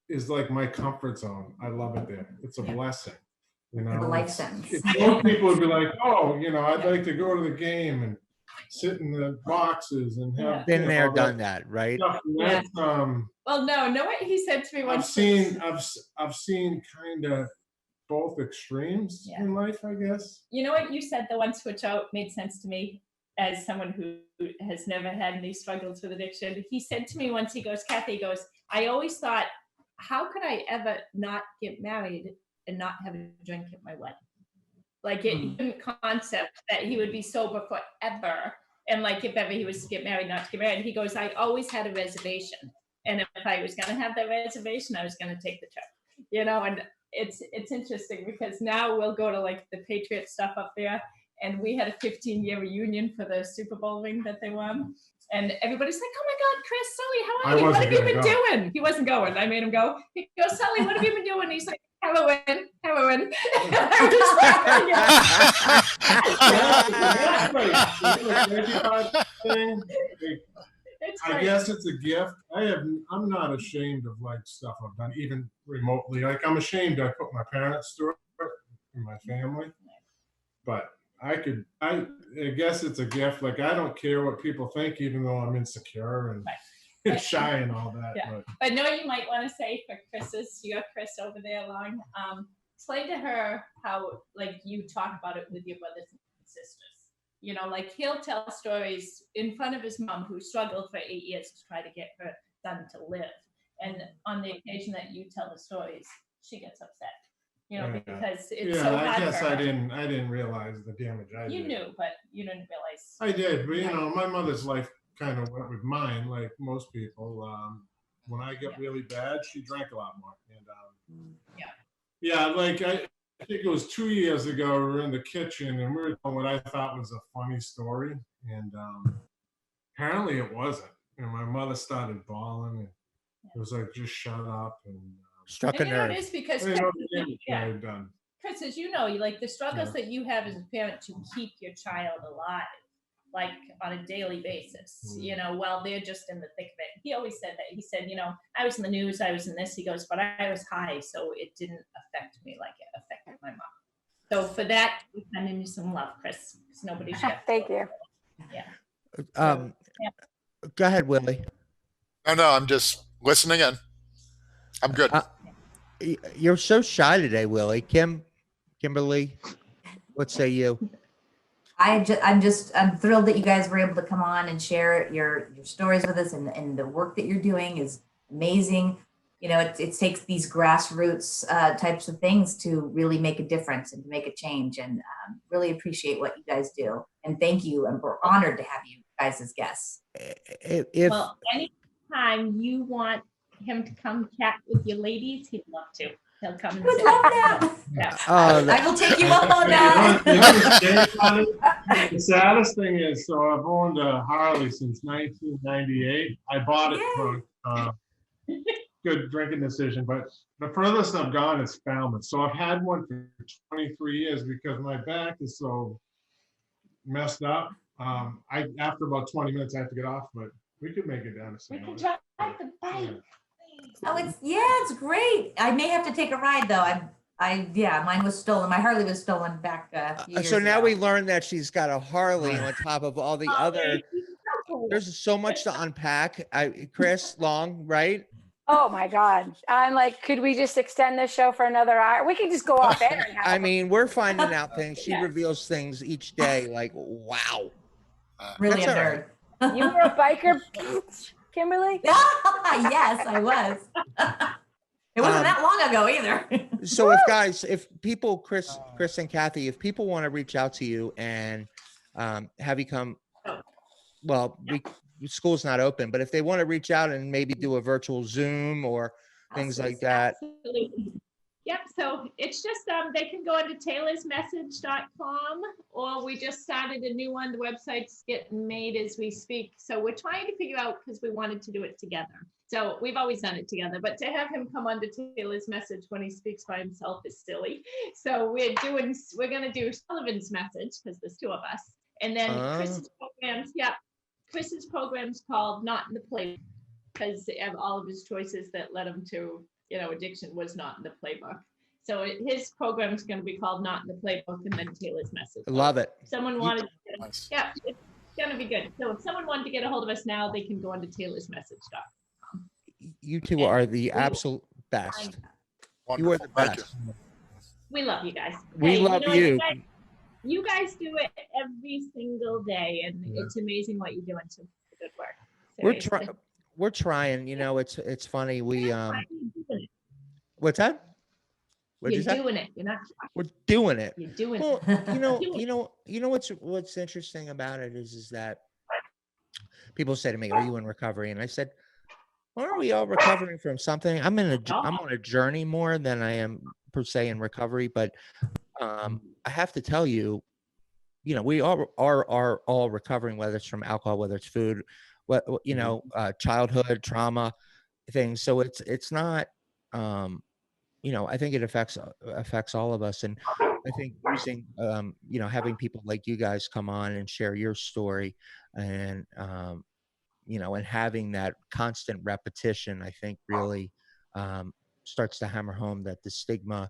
is like my comfort zone. I love it there. It's a blessing. You know,
the life sentence.
Most people would be like, oh, you know, I'd like to go to the game and sit in the boxes and have
Been there, done that, right?
Yeah. Well, no, what he said to me once.
I've seen kind of both extremes in life, I guess.
You know what you said the once, which made sense to me as someone who has never had any struggles with addiction. He said to me once, he goes, Kathy, he goes, I always thought, how could I ever not get married and not have a drink at my wedding? Like it didn't concept that he would be sober forever. And like if ever he was to get married, not to get married. He goes, I always had a reservation. And if I was going to have that reservation, I was going to take the trip, you know. And it's interesting because now we'll go to like the Patriot stuff up there. And we had a 15-year reunion for the Super Bowl ring that they won. And everybody's like, oh my God, Chris, Sully, how are you? What have you been doing? He wasn't going. I made him go. He goes, Sully, what have you been doing? He's like, heroin. I'm just like,
I guess it's a gift. I'm not ashamed of like stuff I've done, even remotely. Like I'm ashamed I put my parents through it and my family. But I guess it's a gift. Like I don't care what people think, even though I'm insecure and shy and all that.
Yeah. But no, you might want to say for Chris's, you got Chris over there along. Explain to her how like you talk about it with your brothers and sisters. You know, like he'll tell stories in front of his mom who struggled for 8 years to try to get her son to live. And on the occasion that you tell the stories, she gets upset. You know, because it's so hard.
I guess
for her.
I didn't realize the damage I did.
You knew, but you didn't realize.
I did, but you know, my mother's life kind of went with mine, like most people. When I get really bad, she drank a lot more. And like I think it was 2 years ago, we were in the kitchen and we were doing what I thought was a funny story, and apparently it wasn't. And my mother started bawling, and it was like, just shut up. And
struck a nerve.
It is because Chris, as you know, like the struggles that you have as a parent to keep your child alive, like on a daily basis, you know, while they're just in the thick of it. He always said that. He said, you know, I was in the news, I was in this. He goes, but I was high, so it didn't affect me like it affected my mom. So for that, we're sending you some love, Chris, because nobody's yet.
Thank you.
Go ahead, Willie.
No, I'm just listening in. I'm good.
You're so shy today, Willie. Kimberly, what say you?
I'm thrilled that you guys were able to come on and share your stories with us, and the work that you're doing is amazing. You know, it takes these grassroots types of things to really make a difference and to make a change, and really appreciate what you guys do. And thank you, and we're honored to have you guys as guests.
Well, anytime you want him to come chat with your ladies, he'd love to. He'll come and
I would
sit.
love that.
Yeah.
I will take you up on that.
The saddest thing is, so I've owned a Harley since 1998. I bought it for good drinking decision, but the furthest I've gone is Falmouth. So I've had one for 23 years because my back is so messed up. After about 20 minutes, I have to get off, but we could make it down to
We
St.
can
Louis.
drive the bike.
Oh, it's great. I may have to take a ride though. Mine was stolen. My Harley was stolen back a few years
So now
ago.
we learned that she's got a Harley on top of all the other.
Oh,
There's so much to unpack. Chris, long, right?
Oh my God. I'm like, could we just extend this show for another hour? We could just go off air now.
I mean, we're finding out things. She
Yeah.
reveals things each day. Like, wow.
Really
That's
a
all
nerd.
right.
You were a biker, Kimberly?
Yes, I was. It wasn't that long ago either.
So if people, Chris and Kathy, if people want to reach out to you and have you come, well, school's not open, but if they want to reach out and maybe do a virtual Zoom or things like that.
Absolutely. Yep. So it's just they can go into taylorsmessage.com, or we just started a new one. The website's getting made as we speak. So we're trying to figure out, because we wanted to do it together. So we've always done it together, but to have him come onto Taylor's message when he speaks by himself is silly. So we're going to do Sullivan's message, because there's two of us, and then Chris's programs. Yeah, Chris's program's called Not in the Playbook, because all of his choices that led him to, addiction was not in the playbook. So his program is going to be called Not in the Playbook, and then Taylor's message.
Love it.
If someone wanted,
Nice.
yeah, it's going to be good. So if someone wanted to get a hold of us now, they can go onto taylorsmessage.com.
You two are the absolute best. You are the
Thank
best.
We love you guys.
We love
know what,
you.
You guys do it every single day, and it's amazing what you're doing. So good work. Seriously.
We're trying. It's funny. We
You're doing
what's that?
it. You're doing it. You're not.
We're doing it.
You're doing
Well,
it.
what's interesting about it is that people say to me, "Are you in recovery?" And I said, "Aren't we all recovering from something?" I'm on a journey more than I am per se in recovery, but I have to tell you, we are all recovering, whether it's from alcohol, whether it's food, childhood trauma things. So it's not, I think it affects all of us. And I think using, having people like you guys come on and share your story and, and having that constant repetition, I think really starts to hammer home that the stigma,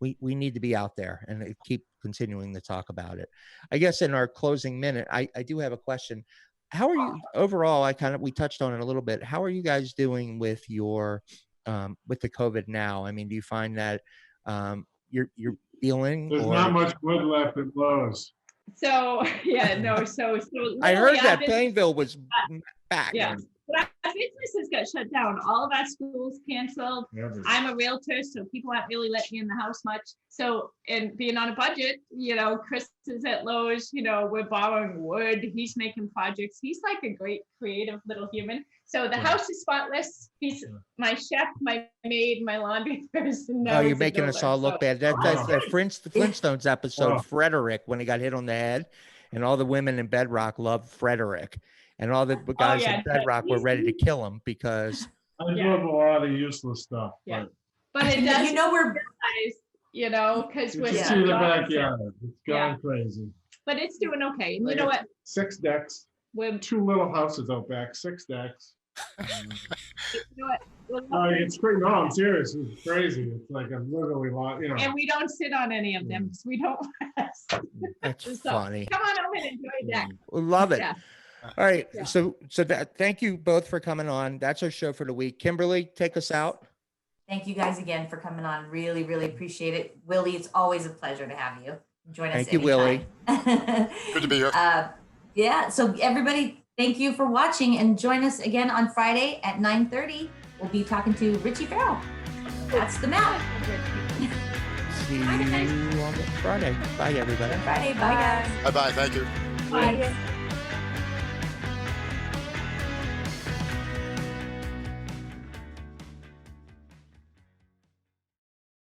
we need to be out there and keep continuing to talk about it. I guess in our closing minute, I do have a question. How are you overall? We touched on it a little bit. How are you guys doing with your, with the COVID now? I mean, do you find that you're feeling?
There's not much wood left at Lowe's.
So yeah, no. So
I heard that Plainville was back.
Yeah. But our businesses got shut down. All of our schools canceled. I'm a realtor, so people aren't really letting me in the house much. So, and being on a budget, Chris is at Lowe's, we're borrowing wood. He's making projects. He's like a great creative little human. So the house is spotless. He's my chef, my maid, my laundry person.
Oh, you're making us all look bad. That's the Flintstones episode, Frederick, when he got hit on the head, and all the women in Bedrock loved Frederick. And all the guys in Bedrock were ready to kill him because
I love a lot of useless stuff.
Yeah, but it does.
we're
because we're
just see the backyard. It's gone crazy.
But it's doing okay. And you know what?
6 decks.
We're
2 little houses out back. 6 decks.
You know what?
It's crazy. No, I'm serious. It's crazy. It's like I'm literally,
And we don't sit on any of them because we don't rest.
That's
So,
funny.
come on over and enjoy that.
Love it.
Yeah.
All right.
Yeah.
So that, thank you both for coming on. That's our show for the week. Kimberly, take us out.
Thank you guys again for coming on. Really, really appreciate it. Willie, it's always a pleasure to have you. Join us.
Thank you, Willie.
Good to be here.
Yeah. So everybody, thank you for watching, and join us again on Friday at 9:30. We'll be talking to Richie Farrell. That's the map.
See you on Friday. Bye, everybody.
Friday. Bye, guys.
Bye-bye. Thank you.
Bye.